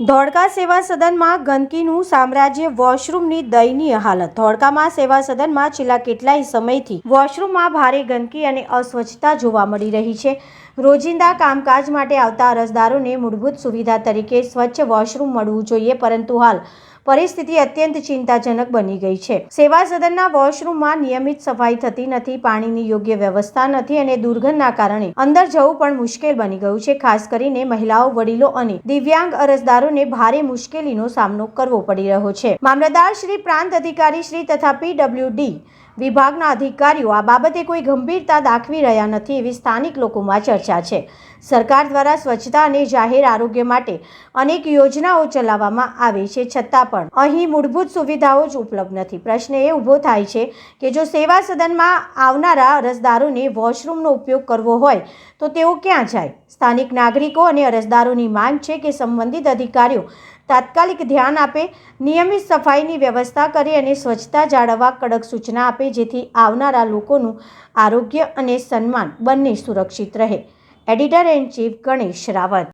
ધોળકા સેવા સદનમાં ગંદકીનું સામ્રાજ્ય, વોશરૂમની દયનીય હાલત। ધોળકામાં સેવા સદનમાં છેલ્લા કેટલાય સમયથી વોશરૂમમાં ભારે ગંદકી અને અસ્વચ્છતા જોવા મળી રહી છે। રોજિંદા કામકાજ માટે આવતા અરજદારોને મૂળભૂત સુવિધા તરીકે સ્વચ્છ વોશરૂમ મળવું જોઈએ, પરંતુ હાલ પરિસ્થિતિ અત્યંત ચિંતાજનક બની ગઈ છે। સેવા સદનના વોશરૂમમાં નિયમિત સફાઈ થતી નથી, પાણીની યોગ્ય વ્યવસ્થા નથી અને દુર્ગંધના કારણે અંદર જવું પણ મુશ્કેલ બની ગયું છે। ખાસ કરીને મહિલાઓ, વડીલો અને દિવ્યાંગ અરજદારોને ભારે મુશ્કેલીનો સામનો કરવો પડી રહ્યો છે। મામલતદાર શ્રી, પ્રાંત અધિકારી શ્રી તથા PWD વિભાગના અધિકારીઓ આ બાબતે કોઈ ગંભીરતા દાખવી રહ્યા નથી એવી સ્થાનિક લોકોમાં ચર્ચા છે। સરકાર દ્વારા સ્વચ્છતા અને જાહેર આરોગ્ય માટે અનેક યોજનાઓ ચલાવવામાં આવે છે, છતાં પણ અહીં મૂળભૂત સુવિધાઓ જ ઉપલબ્ધ નથી। પ્રશ્ન એ ઊભો થાય છે કે જો સેવા સદનમાં આવનારા અરજદારોને વોશરૂમનો ઉપયોગ કરવો હોય તો તેઓ ક્યાં જાય? સ્થાનિક નાગરિકો અને અરજદારોની માંગ છે કે સંબંધિત અધિકારીઓ તાત્કાલિક ધ્યાન આપે, નિયમિત સફાઈની વ્યવસ્થા કરે અને સ્વચ્છતા જાળવવા કડક સૂચના આપે, જેથી આવનારા લોકોનું આરોગ્ય અને સન્માન બંને સુરક્ષિત રહે। Editor in chief Ganesh Rawat.